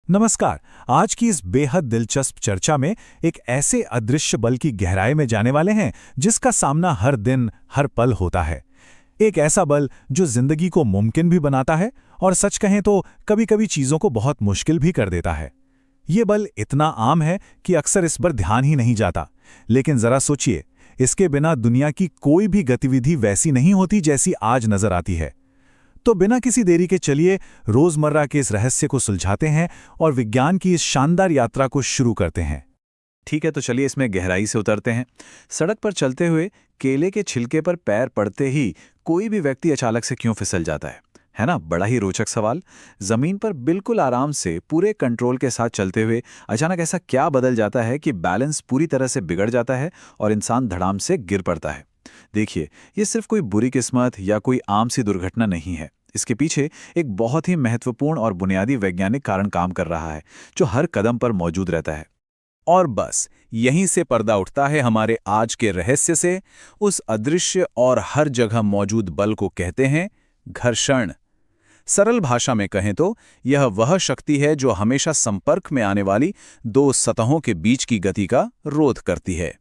नमस्कार। आज की इस बेहद दिलचस्प चर्चा में एक ऐसे अदृश्य बल की गहराई में जाने वाले हैं जिसका सामना हर दिन हर पल होता है। एक ऐसा बल जो जिंदगी को मुमकिन भी बनाता है और सच कहें तो कभी-कभी चीजों को बहुत मुश्किल भी कर देता है। ये बल इतना आम है कि अक्सर इस पर ध्यान ही नहीं जाता, लेकिन जरा सोचिए, इसके बिना दुनिया की कोई भी गतिविधि वैसी नहीं होती जैसी आज नजर आती है। तो बिना किसी देरी के चलिए रोजमर्रा के इस रहस्य को सुलझाते हैं और विज्ञान की इस शानदार यात्रा को शुरू करते हैं। ठीक है, तो चलिए इसमें गहराई से उतरते हैं। सड़क पर चलते हुए केले के छिलके पर पैर पड़ते ही कोई भी व्यक्ति अचानक से क्यों फिसल जाता है ना? बड़ा ही रोचक सवाल। जमीन पर बिल्कुल आराम से पूरे कंट्रोल के साथ चलते हुए अचानक ऐसा क्या बदल जाता है कि बैलेंस पूरी तरह से बिगड़ जाता है और इंसान धड़ाम से गिर पड़ता है। देखिए, ये सिर्फ कोई बुरी किस्मत या कोई आम सी दुर्घटना नहीं है। इसके पीछे एक बहुत ही महत्वपूर्ण और बुनियादी वैज्ञानिक कारण काम कर रहा है, जो हर कदम पर मौजूद रहता है। और बस यहीं से पर्दा उठता है हमारे आज के रहस्य से। उस अदृश्य और हर जगह मौजूद बल को कहते हैं घर्षण। सरल भाषा में कहें तो यह वह शक्ति है जो हमेशा संपर्क में आने वाली दो सतहों के बीच की गति का रोध करती है।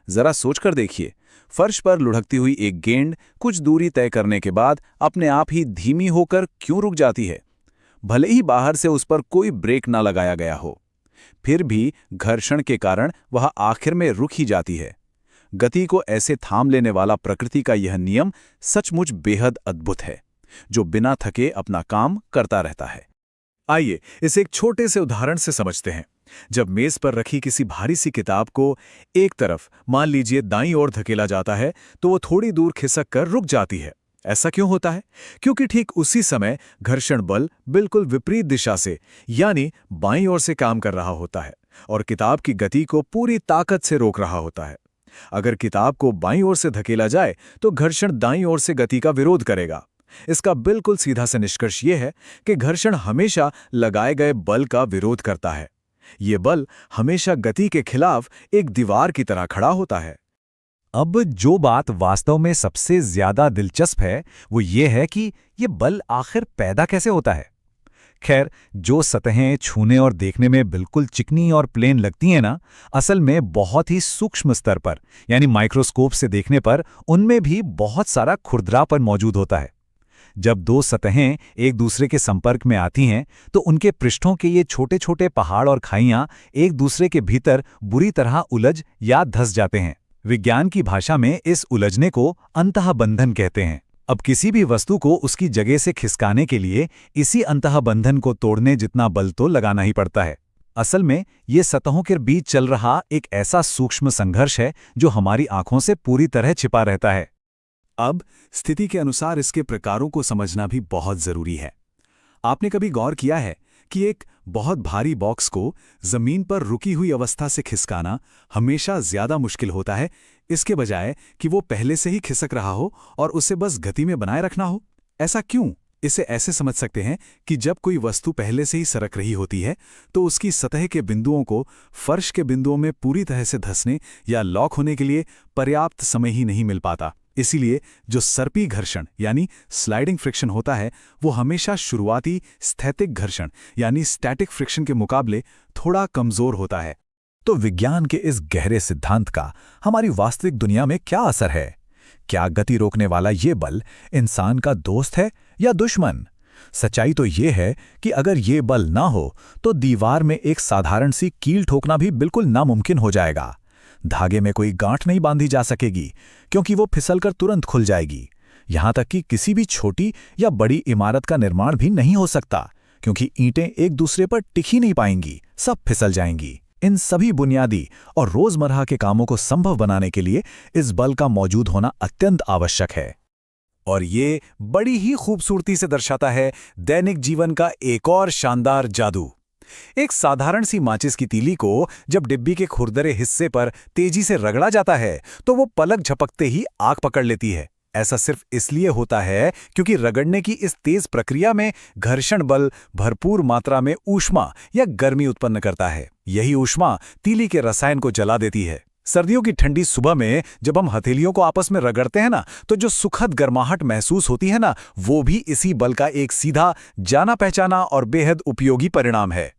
जरा सोचकर देखिए, फर्श पर लुढ़कती हुई एक गेंद कुछ दूरी तय करने के बाद अपने आप ही धीमी होकर क्यों रुक जाती है? भले ही बाहर से उस पर कोई ब्रेक ना लगाया गया हो, फिर भी घर्षण के कारण वह आखिर में रुक ही जाती है। गति को ऐसे थाम लेने वाला प्रकृति का यह नियम सचमुच बेहद अद्भुत है, जो बिना थके अपना काम करता रहता है। आइए इसे एक छोटे से उदाहरण से समझते हैं। जब मेज पर रखी किसी भारी सी किताब को एक तरफ, मान लीजिए दाईं ओर धकेला जाता है, तो वो थोड़ी दूर खिसक कर रुक जाती है। ऐसा क्यों होता है? क्योंकि ठीक उसी समय घर्षण बल बिल्कुल विपरीत दिशा से, यानी बाईं ओर से काम कर रहा होता है और किताब की गति को पूरी ताकत से रोक रहा होता है। अगर किताब को बाईं ओर से धकेला जाए तो घर्षण दाईं ओर से गति का विरोध करेगा। इसका बिल्कुल सीधा सा निष्कर्ष यह है कि घर्षण हमेशा लगाए गए बल का विरोध करता है। ये बल हमेशा गति के खिलाफ एक दीवार की तरह खड़ा होता है। अब जो बात वास्तव में सबसे ज्यादा दिलचस्प है वो ये है कि ये बल आखिर पैदा कैसे होता है। खैर, जो सतहें छूने और देखने में बिल्कुल चिकनी और प्लेन लगती हैं ना, असल में बहुत ही सूक्ष्म स्तर पर, यानी माइक्रोस्कोप से देखने पर उनमें भी बहुत सारा खुरदरापन मौजूद होता है। जब दो सतहें एक दूसरे के संपर्क में आती हैं तो उनके पृष्ठों के ये छोटे छोटे पहाड़ और खाइयां एक दूसरे के भीतर बुरी तरह उलझ या धंस जाते हैं। विज्ञान की भाषा में इस उलझने को अंतःबंधन कहते हैं। अब किसी भी वस्तु को उसकी जगह से खिसकाने के लिए इसी अंतःबंधन को तोड़ने जितना बल तो लगाना ही पड़ता है। असल में ये सतहों के बीच चल रहा एक ऐसा सूक्ष्म संघर्ष है जो हमारी आंखों से पूरी तरह छिपा रहता है। अब स्थिति के अनुसार इसके प्रकारों को समझना भी बहुत जरूरी है। आपने कभी गौर किया है कि एक बहुत भारी बॉक्स को जमीन पर रुकी हुई अवस्था से खिसकाना हमेशा ज्यादा मुश्किल होता है, इसके बजाय कि वो पहले से ही खिसक रहा हो और उसे बस गति में बनाए रखना हो? ऐसा क्यों? इसे ऐसे समझ सकते हैं कि जब कोई वस्तु पहले से ही सरक रही होती है तो उसकी सतह के बिंदुओं को फर्श के बिंदुओं में पूरी तरह से धंसने या लॉक होने के लिए पर्याप्त समय ही नहीं मिल पाता। इसीलिए जो सर्पी घर्षण यानी स्लाइडिंग फ्रिक्शन होता है, वो हमेशा शुरुआती स्थैतिक घर्षण यानी स्टैटिक फ्रिक्शन के मुकाबले थोड़ा कमजोर होता है। तो विज्ञान के इस गहरे सिद्धांत का हमारी वास्तविक दुनिया में क्या असर है? क्या गति रोकने वाला ये बल इंसान का दोस्त है या दुश्मन? सच्चाई तो ये है कि अगर ये बल ना हो तो दीवार में एक साधारण सी कील ठोकना भी बिल्कुल नामुमकिन हो जाएगा। धागे में कोई गांठ नहीं बांधी जा सकेगी क्योंकि वो फिसलकर तुरंत खुल जाएगी। यहां तक कि किसी भी छोटी या बड़ी इमारत का निर्माण भी नहीं हो सकता क्योंकि ईंटें एक दूसरे पर टिक ही नहीं पाएंगी, सब फिसल जाएंगी। इन सभी बुनियादी और रोजमर्रा के कामों को संभव बनाने के लिए इस बल का मौजूद होना अत्यंत आवश्यक है। और ये बड़ी ही खूबसूरती से दर्शाता है दैनिक जीवन का एक और शानदार जादू। एक साधारण सी माचिस की तीली को जब डिब्बी के खुरदरे हिस्से पर तेजी से रगड़ा जाता है तो वो पलक झपकते ही आग पकड़ लेती है। ऐसा सिर्फ इसलिए होता है क्योंकि रगड़ने की इस तेज प्रक्रिया में घर्षण बल भरपूर मात्रा में ऊष्मा या गर्मी उत्पन्न करता है। यही ऊष्मा तीली के रसायन को जला देती है। सर्दियों की ठंडी सुबह में जब हम हथेलियों को आपस में रगड़ते हैं ना, तो जो सुखद गर्माहट महसूस होती है ना, वो भी इसी बल का एक सीधा, जाना पहचाना और बेहद उपयोगी परिणाम है।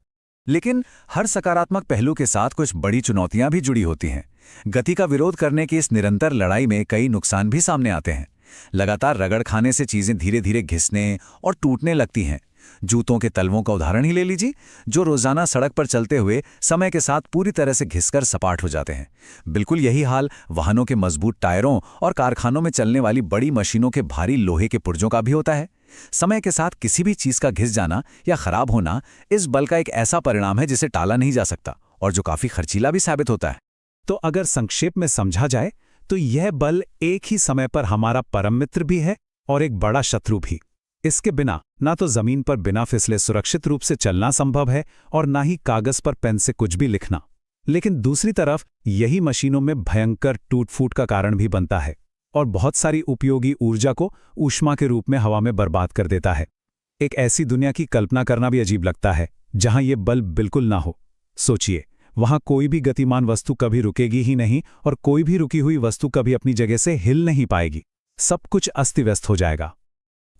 लेकिन हर सकारात्मक पहलू के साथ कुछ बड़ी चुनौतियां भी जुड़ी होती हैं। गति का विरोध करने की इस निरंतर लड़ाई में कई नुकसान भी सामने आते हैं। लगातार रगड़ खाने से चीजें धीरे धीरे घिसने और टूटने लगती हैं। जूतों के तलवों का उदाहरण ही ले लीजिए, जो रोजाना सड़क पर चलते हुए समय के साथ पूरी तरह से घिसकर सपाट हो जाते हैं। बिल्कुल यही हाल वाहनों के मजबूत टायरों और कारखानों में चलने वाली बड़ी मशीनों के भारी लोहे के पुर्जों का भी होता है। समय के साथ किसी भी चीज का घिस जाना या खराब होना इस बल का एक ऐसा परिणाम है जिसे टाला नहीं जा सकता और जो काफी खर्चीला भी साबित होता है। तो अगर संक्षेप में समझा जाए तो यह बल एक ही समय पर हमारा परम मित्र भी है और एक बड़ा शत्रु भी। इसके बिना ना तो जमीन पर बिना फिसले सुरक्षित रूप से चलना संभव है और ना ही कागज पर पेन से कुछ भी लिखना। लेकिन दूसरी तरफ यही मशीनों में भयंकर टूट-फूट का कारण भी बनता है और बहुत सारी उपयोगी ऊर्जा को ऊष्मा के रूप में हवा में बर्बाद कर देता है। एक ऐसी दुनिया की कल्पना करना भी अजीब लगता है जहां ये बल बिल्कुल ना हो। सोचिए, वहां कोई भी गतिमान वस्तु कभी रुकेगी ही नहीं और कोई भी रुकी हुई वस्तु कभी अपनी जगह से हिल नहीं पाएगी। सब कुछ अस्त-व्यस्त हो जाएगा।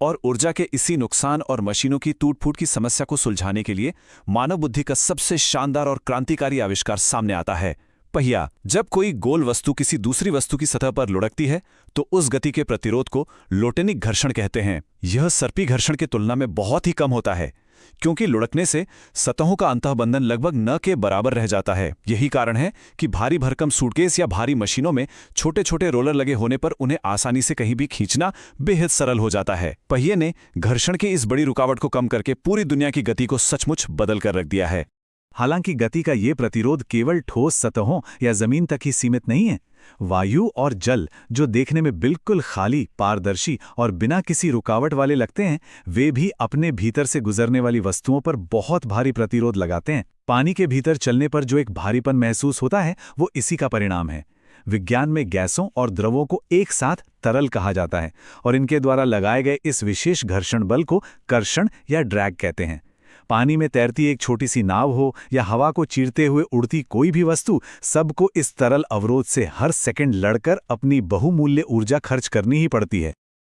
और ऊर्जा के इसी नुकसान और मशीनों की टूट-फूट की समस्या को सुलझाने के लिए मानव बुद्धि का सबसे शानदार और क्रांतिकारी आविष्कार सामने आता है, पहिया। जब कोई गोल वस्तु किसी दूसरी वस्तु की सतह पर लुढ़कती है तो उस गति के प्रतिरोध को लोटेनिक घर्षण कहते हैं। यह सर्पी घर्षण की तुलना में बहुत ही कम होता है, क्योंकि लुढ़कने से सतहों का अंतःबंधन लगभग न के बराबर रह जाता है। यही कारण है कि भारी भरकम सूटकेस या भारी मशीनों में छोटे छोटे रोलर लगे होने पर उन्हें आसानी से कहीं भी खींचना बेहद सरल हो जाता है। पहिए ने घर्षण की इस बड़ी रुकावट को कम करके पूरी दुनिया की गति को सचमुच बदल कर रख दिया है। हालांकि गति का ये प्रतिरोध केवल ठोस सतहों या जमीन तक ही सीमित नहीं है। वायु और जल, जो देखने में बिल्कुल खाली, पारदर्शी और बिना किसी रुकावट वाले लगते हैं, वे भी अपने भीतर से गुजरने वाली वस्तुओं पर बहुत भारी प्रतिरोध लगाते हैं। पानी के भीतर चलने पर जो एक भारीपन महसूस होता है वो इसी का परिणाम है। विज्ञान में गैसों और द्रवों को एक साथ तरल कहा जाता है और इनके द्वारा लगाए गए इस विशेष घर्षण बल को कर्षण या ड्रैग कहते हैं। पानी में तैरती एक छोटी सी नाव हो या हवा को चीरते हुए उड़ती कोई भी वस्तु, सबको इस तरल अवरोध से हर सेकंड लड़कर अपनी बहुमूल्य ऊर्जा खर्च करनी ही पड़ती है।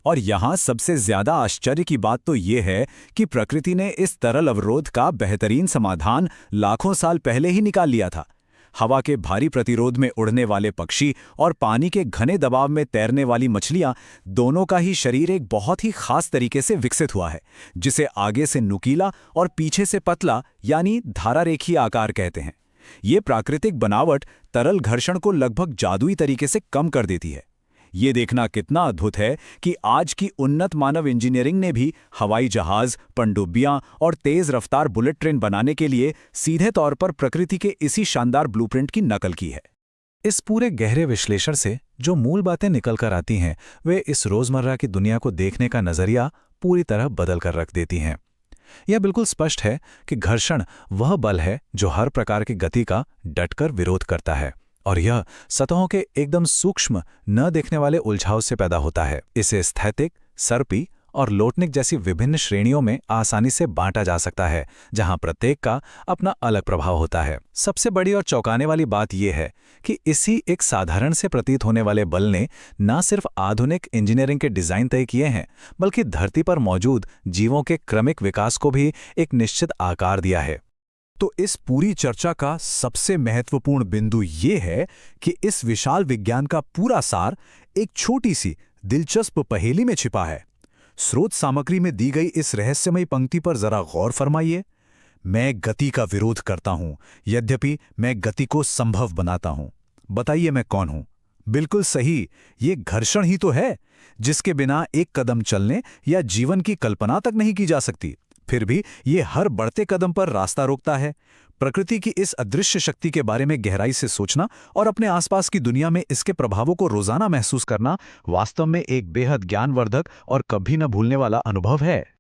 और यहाँ सबसे ज्यादा आश्चर्य की बात तो ये है कि प्रकृति ने इस तरल अवरोध का बेहतरीन समाधान लाखों साल पहले ही निकाल लिया था। हवा के भारी प्रतिरोध में उड़ने वाले पक्षी और पानी के घने दबाव में तैरने वाली मछलियां, दोनों का ही शरीर एक बहुत ही खास तरीके से विकसित हुआ है, जिसे आगे से नुकीला और पीछे से पतला यानी धारारेखीय आकार कहते हैं। ये प्राकृतिक बनावट तरल घर्षण को लगभग जादुई तरीके से कम कर देती है। ये देखना कितना अद्भुत है कि आज की उन्नत मानव इंजीनियरिंग ने भी हवाई जहाज, पनडुब्बियां और तेज रफ्तार बुलेट ट्रेन बनाने के लिए सीधे तौर पर प्रकृति के इसी शानदार ब्लूप्रिंट की नकल की है। इस पूरे गहरे विश्लेषण से जो मूल बातें निकल कर आती हैं, वे इस रोजमर्रा की दुनिया को देखने का नजरिया पूरी तरह बदल कर रख देती हैं। यह बिल्कुल स्पष्ट है कि घर्षण वह बल है जो हर प्रकार की गति का डटकर विरोध करता है और यह सतहों के एकदम सूक्ष्म, न देखने वाले उलझाव से पैदा होता है। इसे स्थैतिक, सर्पी और लोटनिक जैसी विभिन्न श्रेणियों में आसानी से बांटा जा सकता है, जहां प्रत्येक का अपना अलग प्रभाव होता है। सबसे बड़ी और चौंकाने वाली बात यह है कि इसी एक साधारण से प्रतीत होने वाले बल ने न सिर्फ आधुनिक इंजीनियरिंग के डिजाइन तय किए हैं, बल्कि धरती पर मौजूद जीवों के क्रमिक विकास को भी एक निश्चित आकार दिया है। तो इस पूरी चर्चा का सबसे महत्वपूर्ण बिंदु ये है कि इस विशाल विज्ञान का पूरा सार एक छोटी सी दिलचस्प पहेली में छिपा है। स्रोत सामग्री में दी गई इस रहस्यमयी पंक्ति पर जरा गौर फरमाइए। मैं गति का विरोध करता हूं, यद्यपि मैं गति को संभव बनाता हूं। बताइए मैं कौन हूं? बिल्कुल सही, ये घर्षण ही तो है, जिसके बिना एक कदम चलने या जीवन की कल्पना तक नहीं की जा सकती। फिर भी ये हर बढ़ते कदम पर रास्ता रोकता है। प्रकृति की इस अदृश्य शक्ति के बारे में गहराई से सोचना और अपने आसपास की दुनिया में इसके प्रभावों को रोजाना महसूस करना वास्तव में एक बेहद ज्ञानवर्धक और कभी न भूलने वाला अनुभव है।